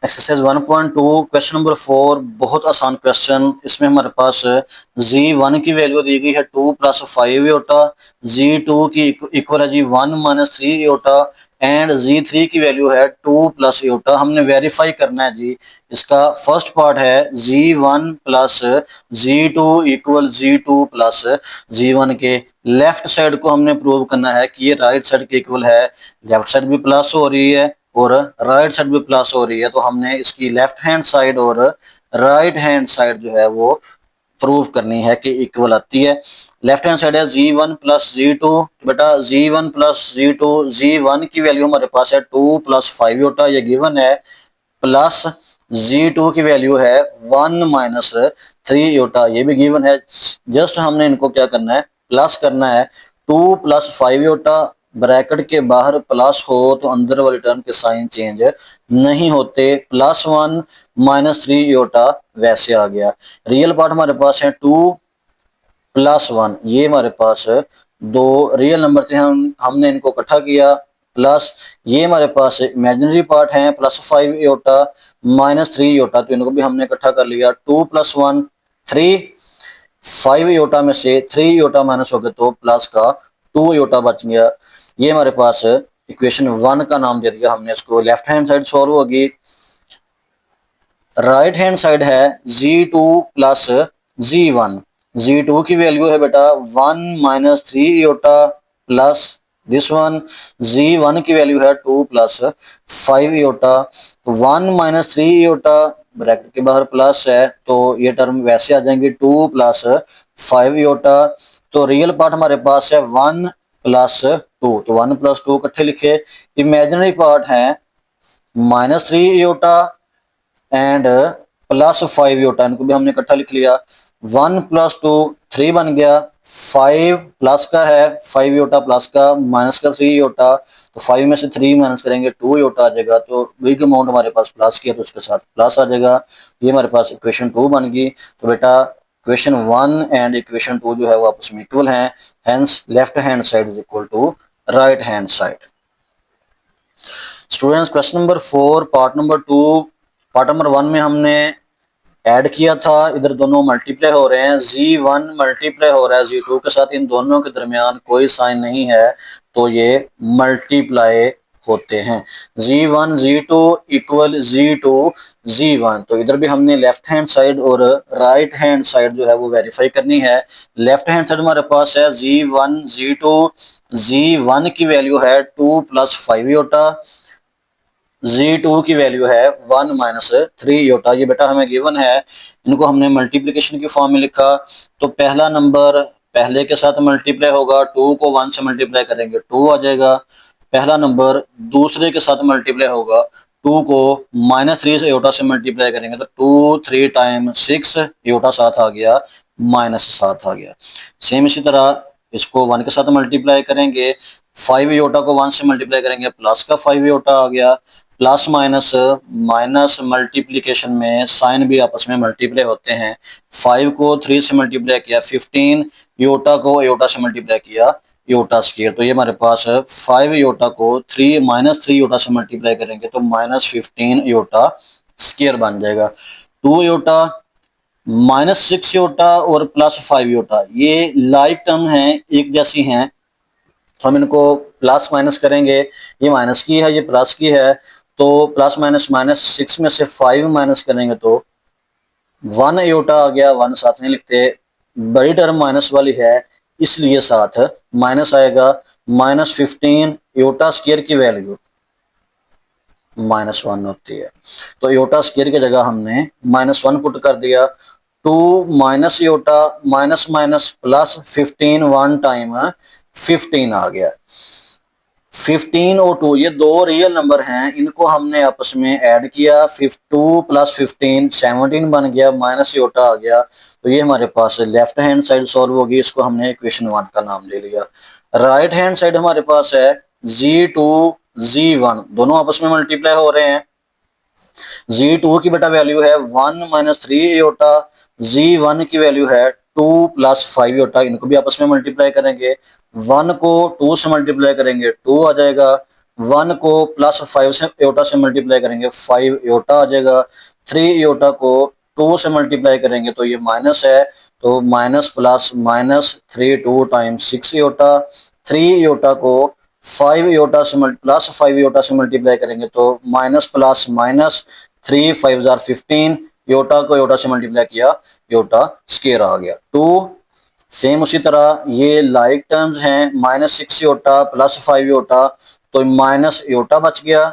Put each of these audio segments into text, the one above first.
Exercise 1.2 question number 4 बहुत आसान question. इसमें हमारे पास z1 की वैल्यू दी गई है 2 प्लस 5 योटा, z2 की इक्वल है जी 1 माइनस 3 योटा एंड z3 की वैल्यू है 2 प्लस योटा। हमने वेरीफाई करना है जी। इसका फर्स्ट पार्ट है z1 plus z2 equal z2 plus z1 के लेफ्ट साइड को हमने प्रूव करना है कि ये राइट साइड के इक्वल है। लेफ्ट साइड भी प्लस हो रही है और राइट साइड भी प्लस हो रही है, तो हमने इसकी लेफ्ट हैंड साइड और राइट हैंड साइड जो है वो प्रूव करनी है कि इक्वल आती है। लेफ्ट हैंड साइड है z1 प्लस z2। बेटा z1 प्लस z2, z1 की वैल्यू हमारे पास है 2 प्लस 5 योटा, ये गिवन है, प्लस z2 की वैल्यू है 1 माइनस 3 योटा, ये भी गिवन है। जस्ट हमने इनको क्या करना है, प्लस करना है। 2 प्लस 5 योटा, ब्रैकेट के बाहर प्लस हो तो अंदर वाले टर्म के साइन चेंज नहीं होते, प्लस 1 माइनस 3 योटा वैसे आ गया। रियल पार्ट हमारे पास है 2 प्लस 1, ये हमारे पास दो रियल नंबर थे, हमने इनको इकट्ठा किया, प्लस ये हमारे पास इमेजिनरी पार्ट है प्लस 5 योटा माइनस 3 योटा, तो इनको भी हमने इकट्ठा कर लिया। 2 प्लस 1 3, 5 योटा में से 3 योटा माइनस हो गया तो प्लस का 2 योटा बच गया। ये हमारे पास इक्वेशन 1 का नाम दे दिया हमने इसको। लेफ्ट हैंड साइड सॉल्व होगी। राइट हैंड साइड है z2 प्लस z1। z2 की वैल्यू है बेटा 1 minus 3 iota plus this one. z1 की वैल्यू है 2 plus 5 iota. 1 minus 3 iota, bracket के बाहर प्लस है तो ये टर्म वैसे आ जाएंगे 2 प्लस 5 योटा। तो रियल पार्ट हमारे पास है 1 प्लस 2, तो 1 प्लस 2 इकट्ठे लिखे। इमेजिनरी पार्ट है minus 3 iota and plus 5 iota, इनको भी हमने इकट्ठा लिख लिया। 1 प्लस 2 3 बन गया, 5 प्लस का है 5 योटा प्लस का, माइनस का 3 योटा, तो 5 में से 3 माइनस करेंगे 2 योटा आ जाएगा, तो बिग अमाउंट हमारे पास प्लस किया तो उसके साथ प्लस आ जाएगा। ये हमारे पास इक्वेशन 2 बन गई। तो बेटा इक्वेशन 1 एंड इक्वेशन 2 जो है वो आपस में इक्वल हैं, hence left hand side is equal to right hand side. Students question number 4 part number 2, part number 1 में हमने ऐड किया था, इधर दोनों मल्टीप्लाई हो रहे हैं, z1 मल्टीप्लाई हो रहा है z2 के साथ, इन दोनों के दरमियान कोई साइन नहीं है तो ये मल्टीप्लाई होते हैं। z1 z2 equal z2 z1, तो इधर भी हमने लेफ्ट हैंड साइड और राइट हैंड साइड जो है वो वेरीफाई करनी है। लेफ्ट हैंड साइड हमारे पास है z1 z2, z1 की वैल्यू है 2 प्लस 5 योटा, z2 की वैल्यू है 1 माइनस 3 योटा, ये बेटा हमें गिवन है। इनको हमने मल्टीप्लिकेशन की फॉर्म में लिखा, तो पहला नंबर पहले के साथ मल्टीप्लाई होगा, 2 को 1 से मल्टीप्लाई करेंगे 2 आ जाएगा। पहला नंबर दूसरे के साथ मल्टीप्लाई होगा, 2 को माइनस 3 से योटा से मल्टीप्लाई करेंगे तो 2 3 टाइम 6 योटा साथ आ गया, माइनस 7 आ गया। सेम इसी तरह इसको 1 के साथ मल्टीप्लाई करेंगे, 5 योटा को 1 से मल्टीप्लाई करेंगे प्लस का 5 योटा आ गया। प्लस माइनस माइनस मल्टीप्लिकेशन में साइन भी आपस में मल्टीप्लाई होते हैं। 5 को 3 से मल्टीप्लाई किया 15, योटा को योटा से मल्टीप्लाई किया योटा स्क्वायर, तो ये हमारे पास 5 योटा को 3 माइनस 3 योटा से मल्टीप्लाई करेंगे तो माइनस 15 योटा स्क्वायर बन जाएगा। 2 योटा माइनस 6 योटा और प्लस 5 योटा, ये लाइक टर्म हैं, एक जैसी हैं, तो हम इनको प्लस माइनस करेंगे। ये माइनस की है, ये प्लस की है, तो प्लस माइनस माइनस 6 में से 5 माइनस करेंगे तो 1 योटा आ गया, 1 साथ नहीं लिखते, बड़ी टर्म माइनस वाली है इसलिए साथ माइनस आएगा। माइनस 15 योटा स्क्वायर की वैल्यू -1 होती है, तो योटा स्क्वायर की जगह हमने -1 पुट कर दिया। 2 minus iota minus minus plus 15 1 time 15 आ गया। 15 और 2 ये दो रियल नंबर हैं, इनको हमने आपस में ऐड किया, 2 प्लस 15 17 बन गया, माइनस योटा आ गया, तो ये हमारे पास लेफ्ट हैंड साइड सॉल्व होगी, इसको हमने इक्वेशन 1 का नाम ले लिया। राइट हैंड साइड हमारे पास है z2 z1, दोनों आपस में मल्टीप्लाई हो रहे हैं। z2 की बेटा वैल्यू है 1 माइनस 3 योटा, z1 की वैल्यू है 2 प्लस 5 योटा, इनको भी आपस में मल्टीप्लाई करेंगे। 1 को 2 से मल्टीप्लाई करेंगे 2 आ जाएगा, 1 को प्लस 5 से योटा से मल्टीप्लाई करेंगे 5 योटा आ जाएगा। 3 योटा को 2 से मल्टीप्लाई करेंगे तो ये माइनस है, तो minus plus minus 3 2 times 6 iota. 3 iota को 5 योटा से प्लस 5 योटा से मल्टीप्लाई करेंगे तो माइनस प्लस माइनस 3 5 जार 15, योटा को योटा से मल्टीप्लाई किया, योटा स्केयर आ गया 2। सेम उसी तरह ये लाइक टर्म्स हैं, माइनस 6 योटा प्लस 5 योटा, तो माइनस योटा बच गया,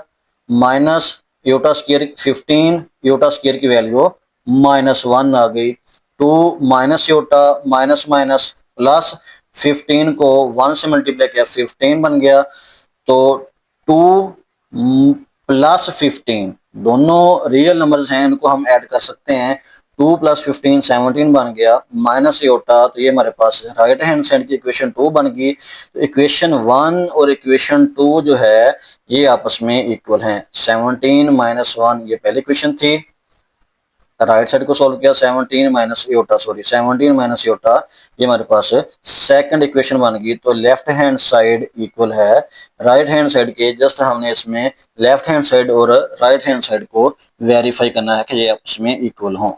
minus iota square 15, iota square की वैल्यू -1 आ गई। 2 minus iota minus minus plus 15 को 1 से मल्टीप्लाई किया 15 बन गया, तो 2 प्लस 15 दोनों रियल नंबर्स हैं, इनको हम ऐड कर सकते हैं। 2 प्लस 15 17 बन गया, माइनस योटा, तो ये हमारे पास राइट हैंड साइड की इक्वेशन 2 बन गई। तो इक्वेशन 1 और इक्वेशन 2 जो है ये आपस में इक्वल हैं। 17 माइनस 1 ये पहली इक्वेशन थी, राइट साइड को सॉल्व किया 17 minus iota, sorry 17 minus iota, ये हमारे पास सेकंड इक्वेशन बन गई। तो लेफ्ट हैंड साइड इक्वल है राइट हैंड साइड के, जस्ट हमने इसमें लेफ्ट हैंड साइड और राइट हैंड साइड को वेरीफाई करना है कि ये आपस में इक्वल हों।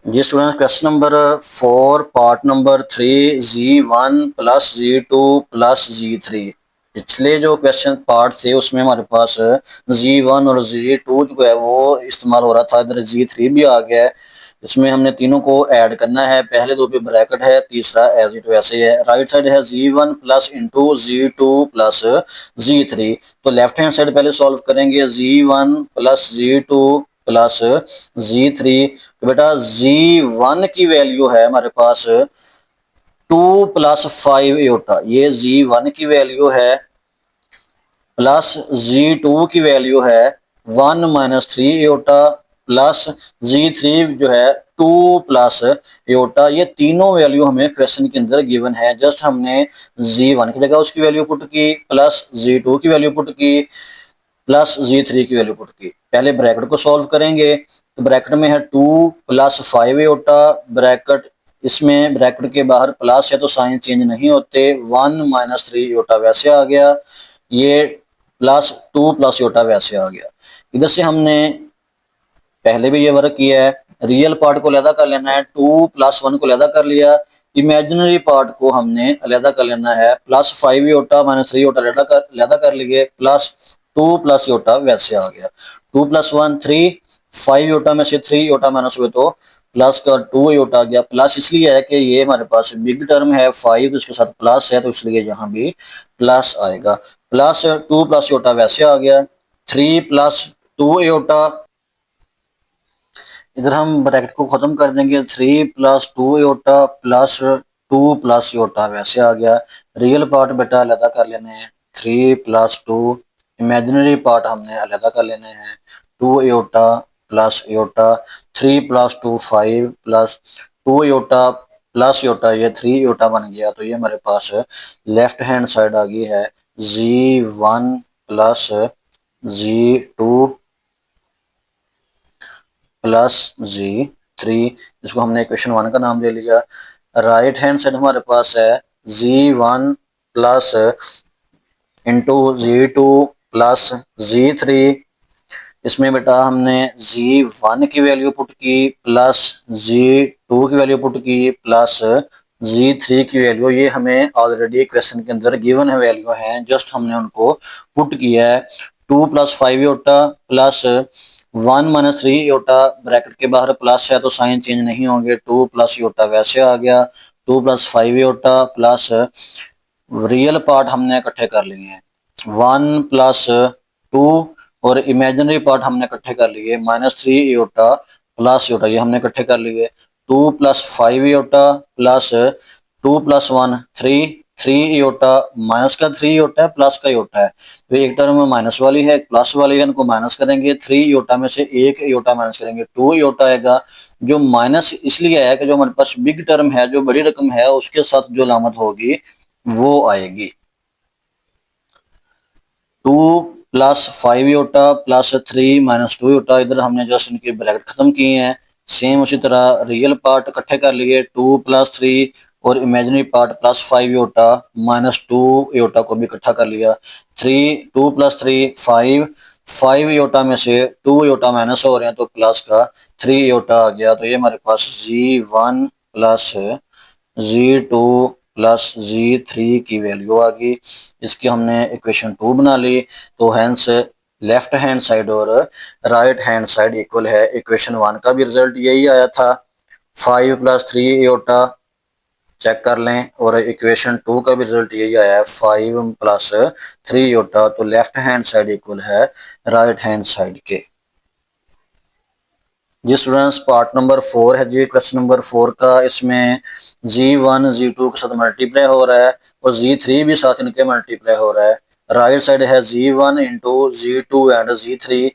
जी students, question number 4 part number 3 G1 plus G2 plus G3। पिछले जो क्वेश्चन पार्ट थे उसमें हमारे पास G1 और G2 जो है वो इस्तेमाल हो रहा था, इधर G3 भी आ गया है। इसमें हमने तीनों को ऐड करना है, पहले दो पे ब्रैकेट है, तीसरा एज इट वैसे है। राइट साइड है G1 plus into G2 plus G3, तो लेफ्ट हैंड साइड पहले सॉल्व करेंगे G1 plus G2 plus G3। तो बेटा G1 की वैल्यू है हमारे पास 2 प्लस 5 योटा, ये G1 की वैल्यू है, प्लस G2 की वैल्यू है 1 माइनस 3 योटा, प्लस G3 जो है 2 प्लस योटा। ये तीनों वैल्यू हमें क्वेश्चन के अंदर गिवन है, जस्ट हमने G1 की जगह उसकी वैल्यू पुट की, प्लस G2 की वैल्यू पुट की, प्लस G3 की वैल्यू पुट की। पहले ब्रैकेट को सॉल्व करेंगे, तो ब्रैकेट में है 2 प्लस 5 योटा, ब्रैकेट इसमें ब्रैकेट के बाहर प्लस है तो साइन चेंज नहीं होते, 1 माइनस 3 योटा वैसे आ गया, ये प्लस 2 प्लस योटा वैसे आ गया। इधर से हमने पहले भी ये वर्क किया है, रियल पार्ट को अलहदा कर लेना है, 2 प्लस 1 को अलहदा कर लिया, इमेजिनरी पार्ट को हमने अलहदा कर लेना है, प्लस 5 योटा माइनस 3 योटा अलहदा कर लिए, प्लस 2 प्लस योटा वैसे आ गया, 2 प्लस 1 3, 5 योटा में से 3 योटा माइनस हुए तो प्लस का 2 योटा आ गया। प्लस इसलिए है कि ये हमारे पास बिग टर्म है 5, तो इसके साथ प्लस है तो इसलिए यहाँ भी प्लस आएगा, प्लस 2 प्लस योटा वैसे आ गया, 3 प्लस 2 योटा, इधर हम ब्रैकेट को खत्म कर देंगे, 3 plus 2 iota plus 2 plus iota वैसे आ गया। रियल पार्ट बेटा अलहदा कर लेने हैं, 3 प्लस 2, इमेजिनरी पार्ट हमने अलहदा कर लेने हैं, 2 iota plus iota, 3 plus 2 5 plus 2 iota plus iota, ये 3 योटा बन गया। तो ये हमारे पास लेफ्ट हैंड साइड आ गई है G1 plus G2 plus G3, इसको हमने इक्वेशन 1 का नाम ले लिया। राइट हैंड साइड हमारे पास है G1 plus into G2 plus G3, इसमें बेटा हमने G1 की वैल्यू पुट की, प्लस G2 की वैल्यू पुट की, प्लस G3 की वैल्यू, ये हमें ऑलरेडी क्वेश्चन के अंदर गिवन है वैल्यू है, जस्ट हमने उनको पुट किया है। 2 plus 5 iota plus 1 minus 3 iota, bracket के बाहर प्लस है तो साइन चेंज नहीं होंगे, 2 प्लस योटा वैसे आ गया, 2 plus 5 iota plus real part हमने इकट्ठे कर लिए हैं, 1 प्लस 2 और इमेजिनरी पार्ट हमने इकट्ठे कर लिए, माइनस 3 योटा प्लस योटा, ये हमने इकट्ठे कर लिए, 2 plus 5 iota plus 2 plus 1 3 iota, minus का 3 योटा है प्लस का योटा है, तो एक टर्म में माइनस वाली है एक प्लस वाली है, इनको माइनस करेंगे, 3 योटा में से एक योटा माइनस करेंगे, 2 योटा आएगा। जो माइनस इसलिए आया कि जो हमारे पास बिग टर्म है, जो बड़ी रकम है, उसके साथ जो अलामत होगी वो आएगी। 2 plus 5 iota plus 3 minus 2 iota, इधर हमने जस्ट इनके ब्रैकेट खत्म किए हैं। सेम उसी तरह रियल पार्ट इकट्ठे कर लिए, 2 प्लस 3 और इमेजिनरी पार्ट +5 योटा -2 योटा को भी इकट्ठा कर लिया। 2 + 3 5 योटा में से 2 योटा माइनस हो रहे हैं तो प्लस का 3 योटा आ गया। तो ये हमारे पास G1 plus G2 plus G3 की वैल्यू आ गई। इसकी हमने इक्वेशन 2 बना ली। तो हैंस लेफ्ट हैंड साइड और राइट हैंड साइड इक्वल है। इक्वेशन 1 का भी रिजल्ट यही आया था। 5 + 3 योटा चेक कर लें और इक्वेशन 2 का भी रिजल्ट यही आया है 5 + 3 योटा। तो लेफ्ट हैंड साइड इक्वल है राइट हैंड साइड के। जी स्टूडेंट्स, पार्ट नंबर 4 है जी क्वेश्चन नंबर 4 का। इसमें G1 G2 के साथ मल्टीप्लाई हो रहा है और G3 भी साथ इनके मल्टीप्लाई हो रहा है। राइट साइड है G1 × G2 एंड G3।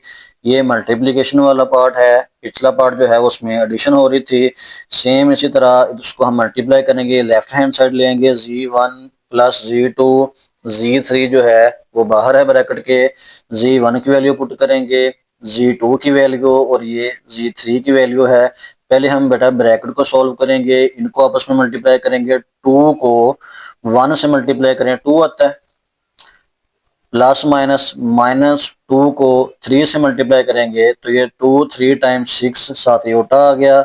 ये मल्टीप्लिकेशन वाला पार्ट है। पिछला पार्ट जो है उसमें एडिशन हो रही थी। सेम इसी तरह इसको हम मल्टीप्लाई करेंगे, लेफ्ट हैंड साइड लेंगे G1 + G2। G3 जो है वो बाहर है ब्रैकेट के। G1 की वैल्यू पुट करेंगे, G2 की वैल्यू और ये G3 की वैल्यू है। पहले हम बेटा ब्रैकेट को सॉल्व करेंगे, इनको आपस में मल्टीप्लाई करेंगे। 2 को 1 से मल्टीप्लाई करें 2 आता है, प्लस माइनस -2 को 3 से मल्टीप्लाई करेंगे तो ये 2 3 × 6 7 योटा आ गया।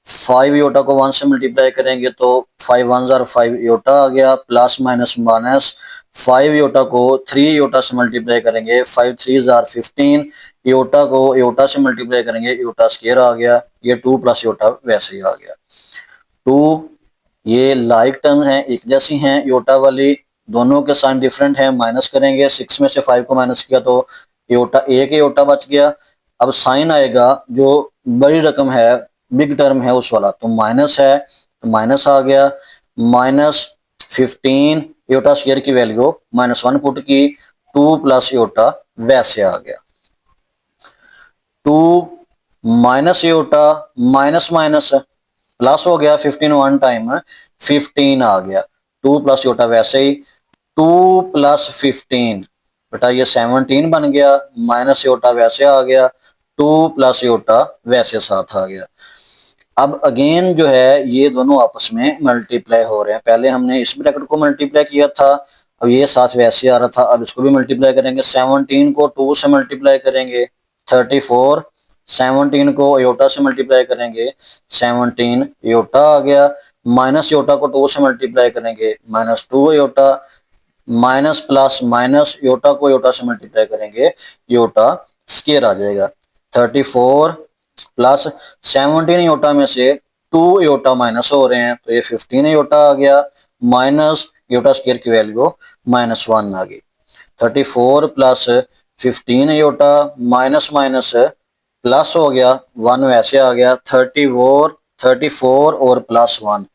5 योटा को 1 से मल्टीप्लाई करेंगे तो 5 1 ज़ार 5 योटा आ गया। प्लस माइनस 5 योटा को 3 योटा से मल्टीप्लाई करेंगे 5 3 ज़ार 15। योटा को योटा से मल्टीप्लाई करेंगे योटा स्क्वायर आ गया। ये 2 + योटा वैसे ही आ गया। 2 ये लाइक टर्म है, एक जैसी हैं। योटा वाली दोनों के साइन डिफरेंट हैं, माइनस करेंगे। 6 में से 5 को माइनस किया तो योटा एक योटा बच गया। अब साइन आएगा जो बड़ी रकम है, बिग टर्म है उस वाला, तो माइनस है तो माइनस आ गया। -15 योटा स्क्वायर की वैल्यू -1 पुट की, 2 + योटा वैसे आ गया। 2 minus iota minus minus plus हो गया। 15 1 टाइम 15 आ गया। 2 + योटा वैसे ही। 2 + 15 बेटा ये 17 बन गया। माइनस योटा वैसे आ गया। 2 + योटा वैसे साथ आ गया। अब अगेन जो है ये दोनों आपस में मल्टीप्लाई हो रहे हैं। पहले हमने इस ब्रैकेट को मल्टीप्लाई किया था, अब ये साथ वैसे आ रहा था। अब इसको भी मल्टीप्लाई करेंगे। 17 को 2 से मल्टीप्लाई करेंगे 34। 17 को योटा से मल्टीप्लाई करेंगे 17 योटा आ गया। माइनस योटा को 2 से मल्टीप्लाई करेंगे -2 iota. Minus plus minus iota को योटा से मल्टीप्लाई करेंगे योटा स्क्वायर आ जाएगा। 34 प्लस 17 योटा में से 2 योटा माइनस हो रहे हैं तो ये 15 योटा आ गया। माइनस योटा स्क्वायर की वैल्यू -1 आ गई। 34 + 15 योटा माइनस माइनस प्लस हो गया, 1 वैसे आ गया। 34 और +1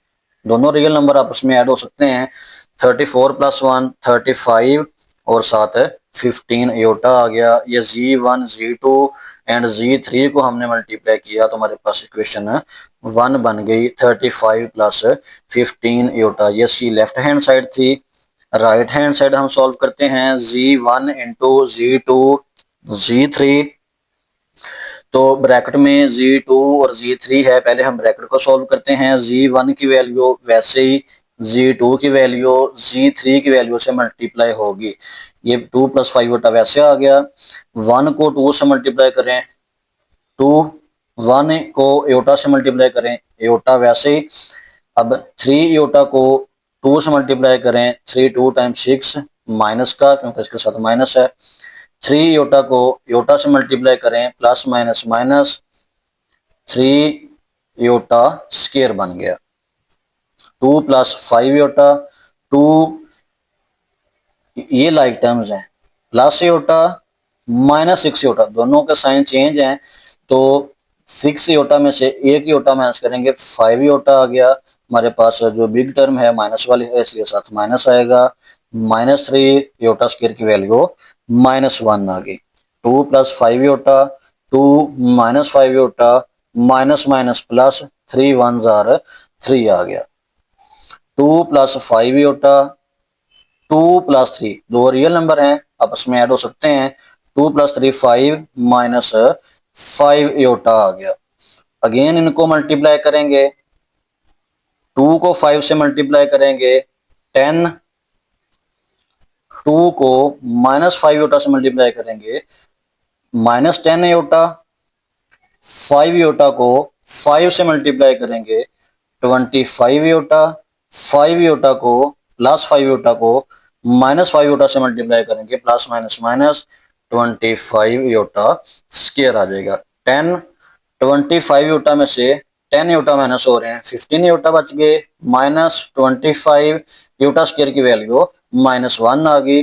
दोनों रियल नंबर आपस में ऐड हो सकते हैं। 34 + 1 35 और साथ 15 योटा आ गया। ये G1 G2 एंड G3 को हमने मल्टीप्लाई किया तो हमारे पास इक्वेशन 1 बन गई। 35 + 15 योटा। ये सी लेफ्ट हैंड साइड थी। राइट हैंड साइड हम सॉल्व करते हैं। G1 × G2 G3। तो ब्रैकेट में G2 और G3 है, पहले हम ब्रैकेट को सॉल्व करते हैं। G1 की वैल्यू वैसे ही G2 की वैल्यू G3 की वैल्यू से मल्टीप्लाई होगी। ये 2 + 5 योटा वैसे आ गया। 1 को 2 से मल्टीप्लाई करें 2, 1 को योटा से मल्टीप्लाई करें योटा वैसे ही। अब 3 योटा को 2 से मल्टीप्लाई करें 3 2 × 6 माइनस का, क्योंकि इसके साथ माइनस है। 3 योटा को योटा से मल्टीप्लाई करें plus minus minus 3 iota square बन गया। 2 + 5 योटा 2 ये लाइक टर्म्स हैं। प्लस योटा -6 योटा दोनों का साइन चेंज है तो 6 योटा में से एक योटा माइनस करेंगे 5 योटा आ गया। हमारे पास जो बिग टर्म है माइनस वाली है इसलिए साथ माइनस आएगा। -3 योटा स्क्वायर की वैल्यू -1 आ गई। 2 + 5 iota 2 -5 iota minus minus plus 3 1 ज़ार 3 आ गया। 2 + 5 योटा 2 + 3 दो रियल नंबर हैं आपस में ऐड हो सकते हैं। 2 + 3 5 -5 योटा आ गया। अगेन इनको मल्टीप्लाई करेंगे 2 को 5 से मल्टीप्लाई करेंगे 10, 2 को -5 योटा से मल्टीप्लाई करेंगे -10 योटा, 5 योटा को 5 से मल्टीप्लाई करेंगे 25 योटा, 5 योटा को +5 योटा को -5 योटा से मल्टीप्लाई करेंगे plus minus minus 25 iota square आ जाएगा। 10 25 योटा में से 10 योटा माइनस हो रहे हैं, 15 योटा बच गए, -25 योटा स्क्वायर की वैल्यू -1 आ गई।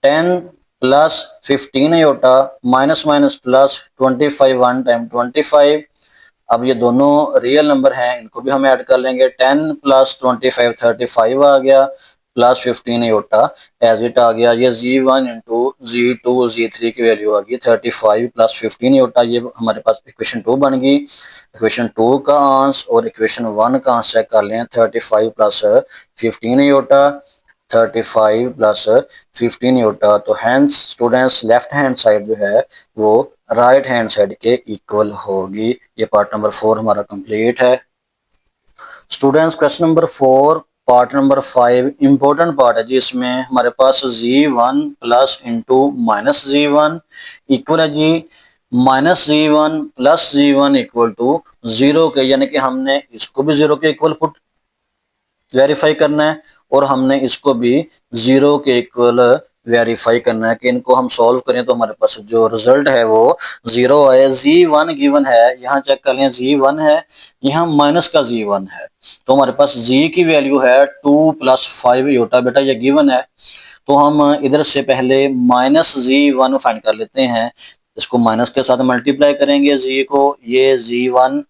10 plus 15 iota minus minus plus 25 1 time 25। अब ये दोनों रियल नंबर हैं, इनको भी हम ऐड कर लेंगे। 10 प्लस 25 35 आ गया, प्लस 15 योटा एज इट आ गया। ये Z1 इंटू Z2 Z3 की वैल्यू आ गई 35 प्लस 15 योटा। ये हमारे पास इक्वेशन 2 बन गई। इक्वेशन 2 का आंसर और इक्वेशन 1 का आंसर चेक कर लें। 35 प्लस 15 योटा, 35 प्लस 15 योटा। तो hence students left hand side जो है वो राइट हैंड साइड के इक्वल होगी। ये पार्ट नंबर 4 हमारा कंप्लीट है। Students question number 4 part number 5 important part है जी। इसमें हमारे पास Z1 plus into minus Z1 equal है जी -Z1 plus Z1 equal to 0 के, यानी कि हमने इसको भी 0 के इक्वल पुट वेरीफाई करना है और हमने इसको भी 0 के इक्वल वेरीफाई करना है कि इनको हम सॉल्व करें तो हमारे पास जो रिजल्ट है वो 0 है। Z1 गिवन है, यहाँ चेक कर लें Z1 है, यहाँ माइनस का Z1 है, तो हमारे पास Z की वैल्यू है 2 प्लस 5 योटा। बेटा ये गिवन है तो हम इधर से पहले -Z1 फाइंड कर लेते हैं। इसको माइनस के साथ मल्टीप्लाई करेंगे Z को, ये Z1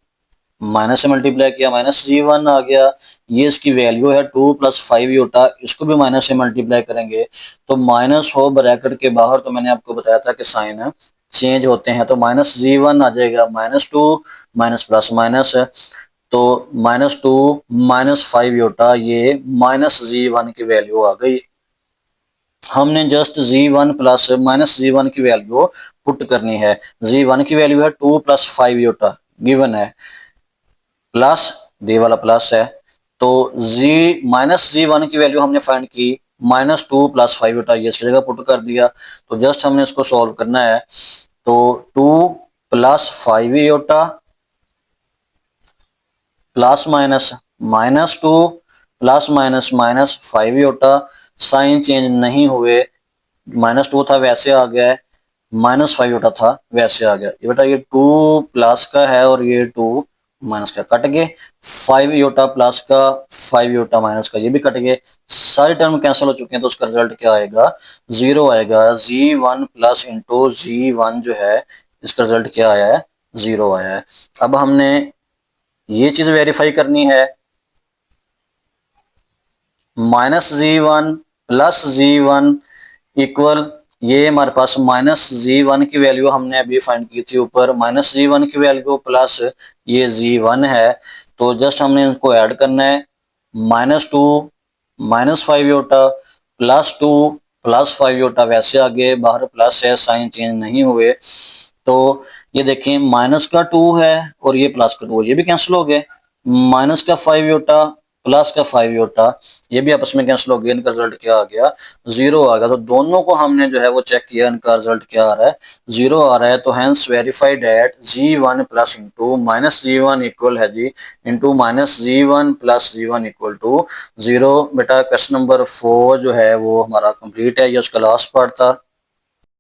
माइनस से मल्टीप्लाई किया -Z1 आ गया। ये इसकी वैल्यू है 2 प्लस 5 योटा, इसको भी माइनस से मल्टीप्लाई करेंगे तो माइनस हो ब्रैकेट के बाहर, तो मैंने आपको बताया था कि साइन चेंज होते हैं, तो -Z1 आ जाएगा -2 माइनस प्लस माइनस, तो -2 -5 योटा, ये -Z1 की वैल्यू आ गई। हमने जस्ट Z1 प्लस -Z1 की वैल्यू पुट करनी है। Z1 की वैल्यू है 2 प्लस 5 योटा गिवन है, प्लस डी वाला प्लस है, तो -Z1 की वैल्यू हमने फाइंड की -2 प्लस 5 योटा, ये इसकी जगह पुट कर दिया। तो जस्ट हमने इसको सॉल्व करना है, तो 2 plus 5 iota plus minus -2 plus minus minus 5 iota, sign change नहीं हुए, -2 था वैसे आ गया है, -5 योटा था वैसे आ गया। ये बेटा ये 2 प्लस का है और ये 2 माइनस का कट गए, 5 योटा प्लस का 5 योटा माइनस का ये भी कट गए, सारी टर्म कैंसिल हो चुके हैं, तो उसका रिजल्ट क्या आएगा 0 आएगा। Z1 प्लस इंटू Z1 जो है इसका रिजल्ट क्या आया है 0 आया है। अब हमने ये चीज वेरीफाई करनी है, -Z1 प्लस Z1 इक्वल, ये हमारे पास -Z1 की वैल्यू हमने अभी फाइंड की थी ऊपर, -Z1 की वैल्यू प्लस ये Z1 है, तो जस्ट हमने इनको ऐड करना है। -2 -5 योटा प्लस 2 प्लस 5 योटा, वैसे आगे बाहर प्लस है, साइन चेंज नहीं हुए, तो ये देखें माइनस का 2 है और ये प्लस का 2, ये भी कैंसिल हो गए, माइनस का 5 योटा प्लस का 5 योटा ये भी आपस में कैंसिल हो गया, इनका रिजल्ट क्या आ गया 0 आ गया। तो दोनों को हमने जो है वो चेक किया, इनका रिजल्ट क्या आ रहा है 0 आ रहा है। तो hence verified that Z1 plus into -Z1 equal है जी into -Z1 plus Z1 equal to 0। बेटा क्वेश्चन नंबर 4 जो है वो हमारा कंप्लीट है, ये उसका लास्ट पार्ट था।